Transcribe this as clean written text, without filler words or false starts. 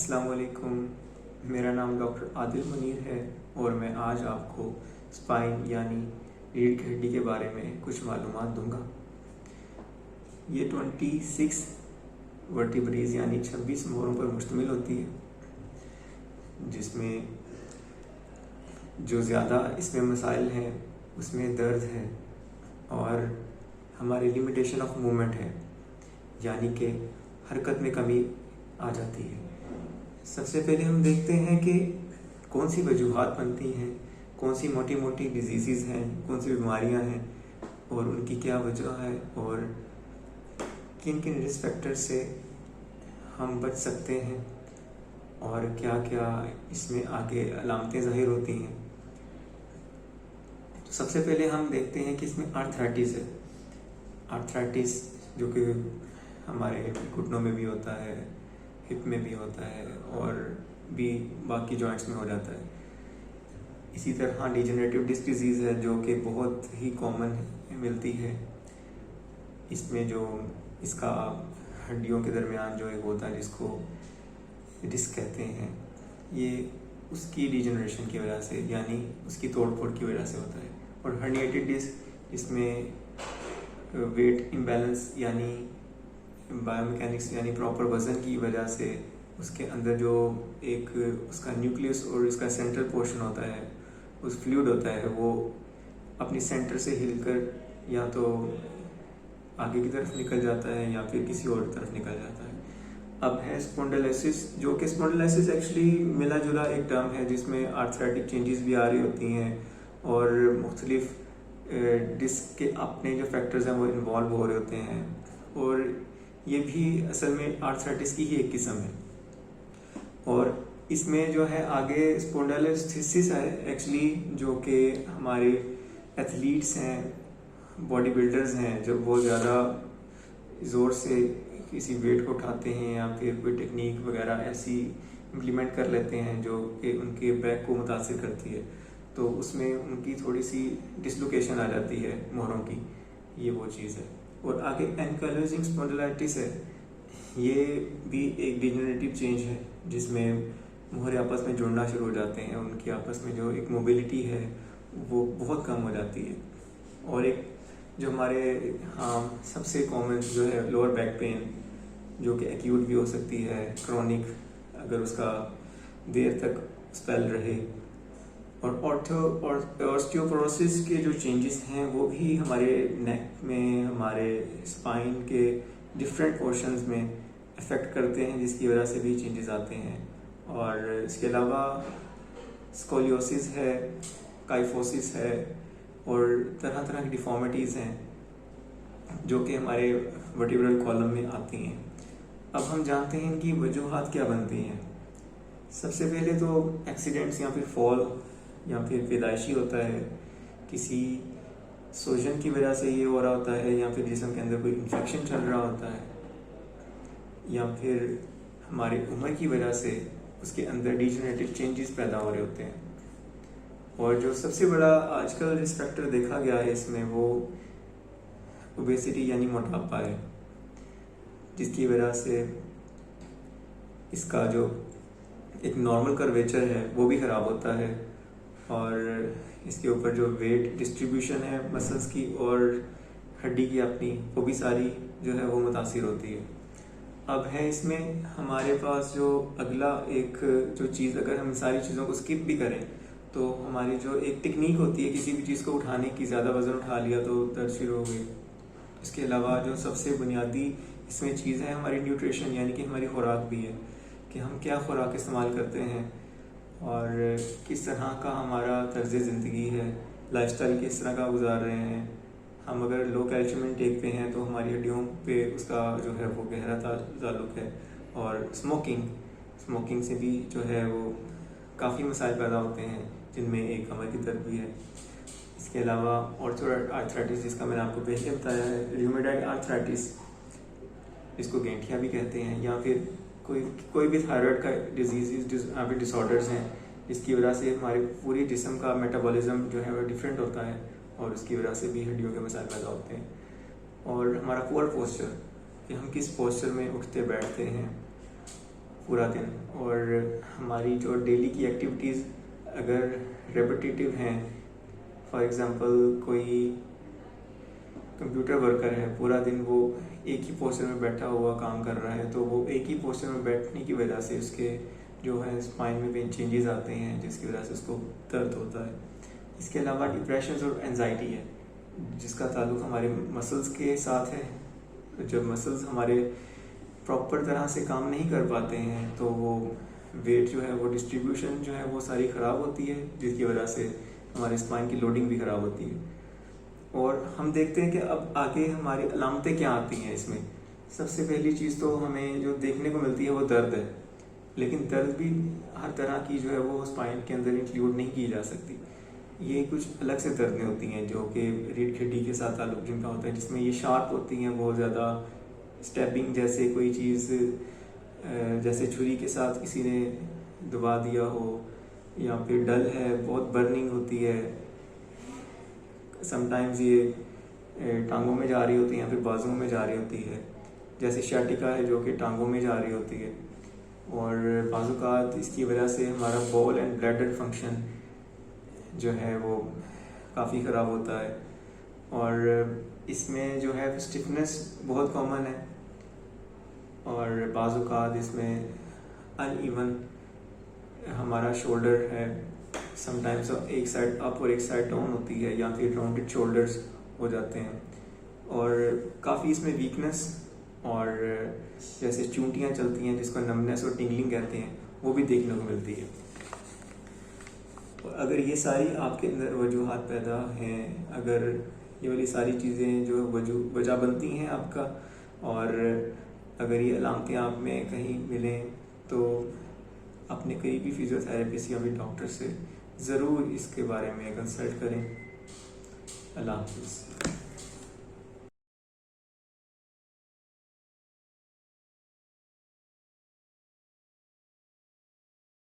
अस्सलाम वालेकुम। मेरा नाम डॉक्टर आदिल मुनीर है और मैं आज आपको स्पाइन यानी रीढ़ की हड्डी के बारे में कुछ मालूमात दूंगा। ये 26 वर्टिब्रेज यानी 26 मोहरों पर मुश्तमिल होती है, जिसमें जो ज़्यादा इसमें मसाइल हैं उसमें दर्द है और हमारी लिमिटेशन ऑफ मूवमेंट है, यानी कि हरकत में कमी आ जाती है। सबसे पहले हम देखते हैं कि कौन सी वजूहात बनती हैं, कौन सी मोटी मोटी डिजीज़ हैं, कौन सी बीमारियां हैं और उनकी क्या वजह है और किन किन रिस्क फैक्टर से हम बच सकते हैं और क्या क्या इसमें आगे अलामतें ज़ाहिर होती हैं। तो सबसे पहले हम देखते हैं कि इसमें आर्थराइटिस है। आर्थराइटिस जो कि हमारे घुटनों में भी होता है, हिप में भी होता है और भी बाकी जॉइंट्स में हो जाता है। इसी तरह डिजेनरेटिव डिस्क डिजीज़ है जो कि बहुत ही कॉमन मिलती है। इसमें जो इसका हड्डियों के दरमियान जो एक होता है जिसको डिस्क कहते हैं, ये उसकी डिजेनरेशन की वजह से यानी उसकी तोड़ फोड़ की वजह से होता है। और हर्निएटेड डिस्क इसमें वेट इम्बैलेंस यानी बायोमैकेनिक्स यानी प्रॉपर वज़न की वजह से उसके अंदर जो एक उसका न्यूक्लियस और इसका सेंट्रल पोर्शन होता है, उस फ्लूइड होता है, वो अपनी सेंटर से हिलकर या तो आगे की तरफ निकल जाता है या फिर किसी और तरफ निकल जाता है। अब है स्पॉन्डिलोसिस, जो कि स्पॉन्डिलोसिस एक्चुअली मिला जुला एक टर्म है जिसमें आर्थराइटिक चेंजेस भी आ रही होती हैं और मुख्तलिफ डिस्क के अपने जो फैक्टर्स हैं वो इन्वॉल्व हो रहे होते हैं और ये भी असल में आर्थराइटिस की ही एक किस्म है। और इसमें जो है आगे स्पॉन्डिलोलिस्थेसिस है एक्चुअली, जो कि हमारे एथलीट्स हैं, बॉडी बिल्डर्स हैं, जब बहुत ज़्यादा ज़ोर से किसी वेट को उठाते हैं या फिर कोई टेक्निक वगैरह ऐसी इम्प्लीमेंट कर लेते हैं जो कि उनके बैक को मुतासिर करती है, तो उसमें उनकी थोड़ी सी डिसलोकेशन आ जाती है मोहरों की। ये वो चीज़ है। और आगे एंकाइलोजिंग स्पॉन्डिलाइटिस है। ये भी एक डिजेनरेटिव चेंज है जिसमें मोहरे आपस में जुड़ना शुरू हो जाते हैं, उनकी आपस में जो एक मोबिलिटी है वो बहुत कम हो जाती है। और एक जो हमारे सबसे कॉमन जो है लोअर बैक पेन, जो कि एक्यूट भी हो सकती है, क्रोनिक अगर उसका देर तक स्पेल रहे। और ऑस्टियोपोरोसिस के जो चेंजेस हैं वो भी हमारे नेक में, हमारे स्पाइन के डिफरेंट पोर्शंस में अफेक्ट करते हैं, जिसकी वजह से भी चेंजेस आते हैं। और इसके अलावा स्कोलियोसिस है, काइफोसिस है और तरह तरह की डिफॉर्मिटीज़ हैं जो कि हमारे वर्टिब्रल कॉलम में आती हैं। अब हम जानते हैं कि वजूहात क्या बनती हैं। सबसे पहले तो एक्सीडेंट्स या फिर फॉल या फिर पैदाइशी होता है, किसी सोजन की वजह से ये हो रहा होता है या फिर जिस्म के अंदर कोई इन्फेक्शन चल रहा होता है या फिर हमारी उम्र की वजह से उसके अंदर डिजेनरेटिव चेंजेस पैदा हो रहे होते हैं। और जो सबसे बड़ा आजकल रिस्क फैक्टर देखा गया है इसमें वो ओबेसिटी यानी मोटापा है, जिसकी वजह से इसका जो एक नॉर्मल कर्वेचर है वो भी ख़राब होता है और इसके ऊपर जो वेट डिस्ट्रीब्यूशन है मसल्स की और हड्डी की अपनी, वो भी सारी जो है वो मुतासिर होती है। अब है इसमें हमारे पास जो अगला एक जो चीज़, अगर हम सारी चीज़ों को स्किप भी करें तो हमारी जो एक टेक्निक होती है किसी भी चीज़ को उठाने की, ज़्यादा वज़न उठा लिया तो दर्द शुरू हो गई। इसके अलावा जो सबसे बुनियादी इसमें चीज़ है हमारी न्यूट्रिशन, यानी कि हमारी खुराक भी है कि हम क्या खुराक इस्तेमाल करते हैं और किस तरह का हमारा तर्ज़ ज़िंदगी है, लाइफस्टाइल किस तरह का गुजार रहे हैं। हम अगर लो कैल्शियम इनटेक पे हैं तो हमारी हड्डियों पे उसका जो है वो गहरा ताल्लुक़ है। और स्मोकिंग से भी जो है वो काफ़ी मसाइल पैदा होते हैं, जिनमें एक कमर की दर्द भी है। इसके अलावा ऑर्थोआर्थराइटिस, जिसका मैंने आपको पहले बताया है, रूमेटॉइड आर्थराइटिस, इसको गेंठिया भी कहते हैं, या फिर कोई भी थायराइड का डिसऑर्डर्स हैं जिसकी वजह से हमारे पूरी जिस्म का मेटाबॉलिज्म जो है वो डिफरेंट होता है और उसकी वजह से भी हड्डियों के मसाइल पैदा होते हैं। और हमारा पुअर पोस्चर, कि हम किस पोस्चर में उठते बैठते हैं, पूरा दिन, और हमारी जो डेली की एक्टिविटीज़ अगर रेपिटेटिव हैं, फॉर एग्ज़ाम्पल कोई कंप्यूटर वर्कर है, पूरा दिन वो एक ही पोस्चर में बैठा हुआ काम कर रहा है, तो वो एक ही पोस्चर में बैठने की वजह से उसके जो है स्पाइन में चेंजेस आते हैं, जिसकी वजह से उसको दर्द होता है। इसके अलावा डिप्रेशन और एंजाइटी है, जिसका ताल्लुक हमारे मसल्स के साथ है। जब मसल्स हमारे प्रॉपर तरह से काम नहीं कर पाते हैं तो वो वेट जो है वो डिस्ट्रीब्यूशन जो है वो सारी ख़राब होती है, जिसकी वजह से हमारे स्पाइन की लोडिंग भी ख़राब होती है। और हम देखते हैं कि अब आगे हमारी अलामतें क्या आती हैं इसमें। सबसे पहली चीज़ तो हमें जो देखने को मिलती है वो दर्द है, लेकिन दर्द भी हर तरह की जो है वो स्पाइन के अंदर इंक्लूड नहीं की जा सकती। ये कुछ अलग से दर्दें होती हैं जो कि रीढ़ की हड्डी के साथ ताल्लुक जिनका होता है, जिसमें ये शार्प होती हैं बहुत ज़्यादा, स्टैबिंग जैसे कोई चीज़ जैसे छुरी के साथ किसी ने दबा दिया हो, या फिर डल है, बहुत बर्निंग होती है। समटाइम्स ये टांगों में जा रही होती है या फिर बाजुओं में जा रही होती है, जैसे शाटिका है जो कि टांगों में जा रही होती है। और बाजुकात इसकी वजह से हमारा बॉल एंड ब्लैडर फंक्शन जो है वो काफ़ी ख़राब होता है, और इसमें जो है स्टिफनेस बहुत कॉमन है, और बाजुकात इसमें अनइवन हमारा शोल्डर है, समटाइम्स एक साइड अप और एक साइड डाउन होती है, या फिर राउंडेड शोल्डर्स हो जाते हैं, और काफ़ी इसमें वीकनेस और जैसे चूंटियाँ चलती हैं जिसको नमनेस और टिंगलिंग कहते हैं वो भी देखने को मिलती है। और अगर ये सारी आपके अंदर वजूहात पैदा हैं, अगर ये वाली सारी चीज़ें जो वजह बनती हैं आपका, और अगर ये अलामतें आप में कहीं मिलें तो अपने करीबी फिजियोथेरेपिस्ट या फिर डॉक्टर से ज़रूर इसके बारे में कंसल्ट करें। अल्लाह हाफ़िज़।